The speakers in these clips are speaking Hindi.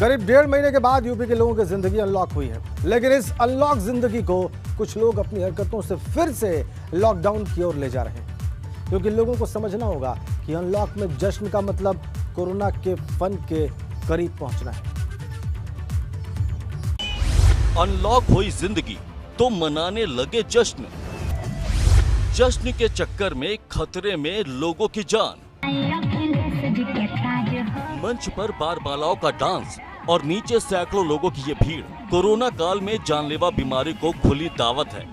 करीब 1.5 महीने के बाद यूपी के लोगों की जिंदगी अनलॉक हुई है, लेकिन इस अनलॉक जिंदगी को कुछ लोग अपनी हरकतों से फिर से लॉकडाउन की ओर ले जा रहे हैं, क्योंकि लोगों को समझना होगा कि अनलॉक में जश्न का मतलब कोरोना के फन के करीब पहुंचना है। अनलॉक हुई जिंदगी तो मनाने लगे जश्न। जश्न के चक्कर में खतरे में लोगों की जान। मंच पर बारबालाओं का डांस और नीचे सैकड़ों लोगों की ये भीड़ कोरोना काल में जानलेवा बीमारी को खुली दावत है।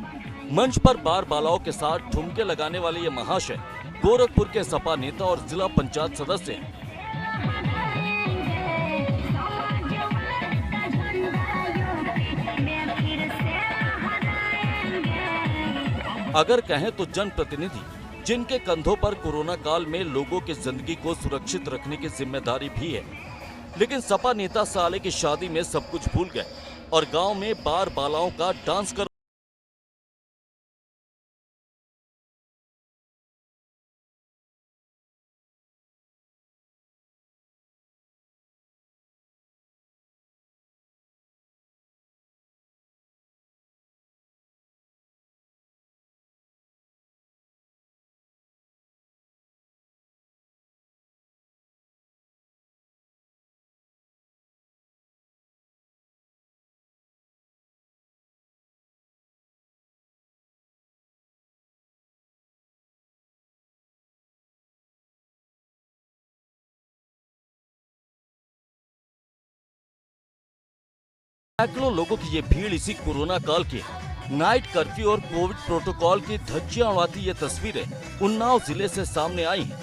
मंच पर बारबालाओं के साथ ठुमके लगाने वाले ये महाशय गोरखपुर के सपा नेता और जिला पंचायत सदस्य हैं। अगर कहें तो जनप्रतिनिधि जिनके कंधों पर कोरोना काल में लोगों की जिंदगी को सुरक्षित रखने की जिम्मेदारी भी है, लेकिन सपा नेता साले की शादी में सब कुछ भूल गए और गांव में बारबालाओं का डांस कर सैकड़ों लोगों की ये भीड़ इसी कोरोना काल के नाइट कर्फ्यू और कोविड प्रोटोकॉल की धज्जियां उड़ाती ये तस्वीरें उन्नाव जिले से सामने आई हैं।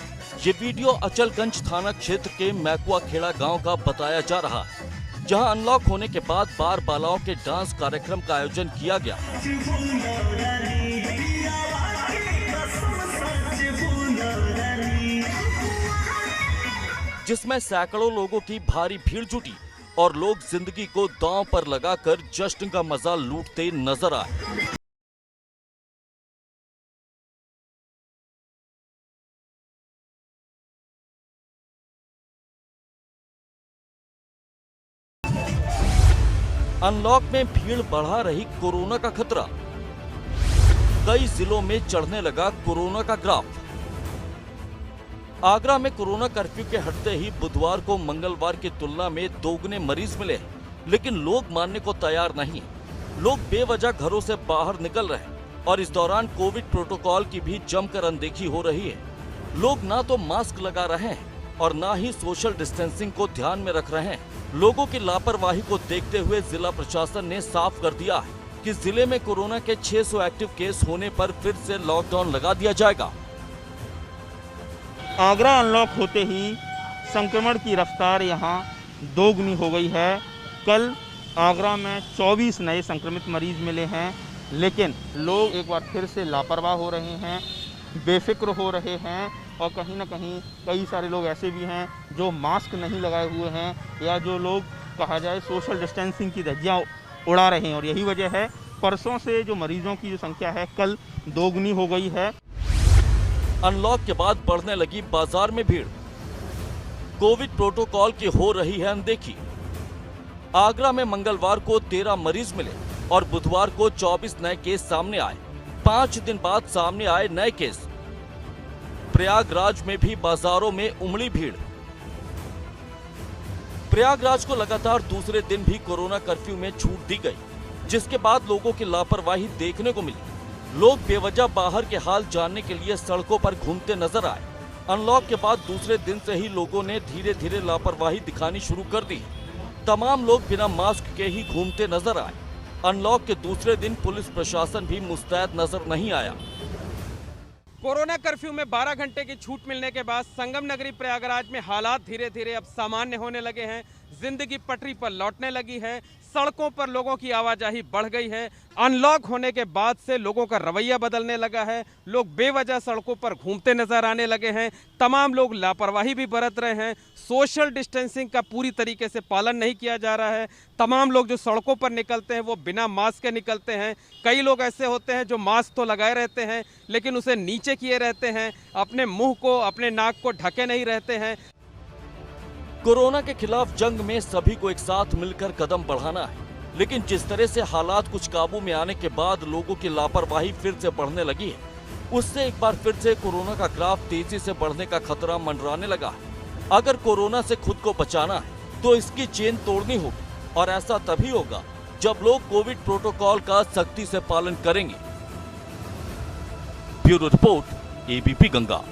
ये वीडियो अचलगंज थाना क्षेत्र के मैकुआ खेड़ा गांव का बताया जा रहा है, जहां अनलॉक होने के बाद बारबालाओं के डांस कार्यक्रम का आयोजन किया गया, जिसमें सैकड़ों लोगों की भारी भीड़ जुटी और लोग जिंदगी को दांव पर लगाकर जश्न का मजा लूटते नजर आए। अनलॉक में भीड़ बढ़ा रही कोरोना का खतरा। कई जिलों में चढ़ने लगा कोरोना का ग्राफ। आगरा में कोरोना कर्फ्यू के हटते ही बुधवार को मंगलवार की तुलना में दोगुने मरीज मिले, लेकिन लोग मानने को तैयार नहीं। लोग बेवजह घरों से बाहर निकल रहे हैं और इस दौरान कोविड प्रोटोकॉल की भी जमकर अनदेखी हो रही है। लोग ना तो मास्क लगा रहे हैं और ना ही सोशल डिस्टेंसिंग को ध्यान में रख रहे हैं। लोगों की लापरवाही को देखते हुए जिला प्रशासन ने साफ कर दिया है कि जिले में कोरोना के 600 एक्टिव केस होने पर फिर से लॉकडाउन लगा दिया जाएगा। आगरा अनलॉक होते ही संक्रमण की रफ्तार यहाँ दोगुनी हो गई है। कल आगरा में 24 नए संक्रमित मरीज मिले हैं, लेकिन लोग एक बार फिर से लापरवाह हो रहे हैं, बेफिक्र हो रहे हैं और कहीं ना कहीं कई सारे लोग ऐसे भी हैं जो मास्क नहीं लगाए हुए हैं या जो लोग कहा जाए सोशल डिस्टेंसिंग की धज्जियाँ उड़ा रहे हैं। और यही वजह है परसों से जो मरीजों की जो संख्या है कल दोगुनी हो गई है। अनलॉक के बाद बढ़ने लगी बाजार में भीड़। कोविड प्रोटोकॉल की हो रही है अनदेखी। आगरा में मंगलवार को 13 मरीज मिले और बुधवार को 24 नए केस सामने आए। 5 दिन बाद सामने आए नए केस। प्रयागराज में भी बाजारों में उमड़ी भीड़। प्रयागराज को लगातार दूसरे दिन भी कोरोना कर्फ्यू में छूट दी गई, जिसके बाद लोगों की लापरवाही देखने को मिली। लोग बेवजह बाहर के हाल जानने के लिए सड़कों पर घूमते नजर आए। अनलॉक के बाद दूसरे दिन से ही लोगों ने धीरे धीरे लापरवाही दिखानी शुरू कर दी। तमाम लोग बिना मास्क के ही घूमते नजर आए। अनलॉक के दूसरे दिन पुलिस प्रशासन भी मुस्तैद नजर नहीं आया। कोरोना कर्फ्यू में 12 घंटे की छूट मिलने के बाद संगम नगरी प्रयागराज में हालात धीरे धीरे अब सामान्य होने लगे हैं। जिंदगी पटरी पर लौटने लगी है। सड़कों पर लोगों की आवाजाही बढ़ गई है। अनलॉक होने के बाद से लोगों का रवैया बदलने लगा है। लोग बेवजह सड़कों पर घूमते नजर आने लगे हैं। तमाम लोग लापरवाही भी बरत रहे हैं। सोशल डिस्टेंसिंग का पूरी तरीके से पालन नहीं किया जा रहा है। तमाम लोग जो सड़कों पर निकलते हैं वो बिना मास्क के निकलते हैं। कई लोग ऐसे होते हैं जो मास्क तो लगाए रहते हैं लेकिन उसे नीचे किए रहते हैं, अपने मुंह को अपने नाक को ढके नहीं रहते हैं। कोरोना के खिलाफ जंग में सभी को एक साथ मिलकर कदम बढ़ाना है, लेकिन जिस तरह से हालात कुछ काबू में आने के बाद लोगों की लापरवाही फिर से बढ़ने लगी है, उससे एक बार फिर से कोरोना का ग्राफ तेजी से बढ़ने का खतरा मंडराने लगा है। अगर कोरोना से खुद को बचाना है तो इसकी चेन तोड़नी होगी, और ऐसा तभी होगा जब लोग कोविड प्रोटोकॉल का सख्ती से पालन करेंगे। Bureau report, ABP Ganga.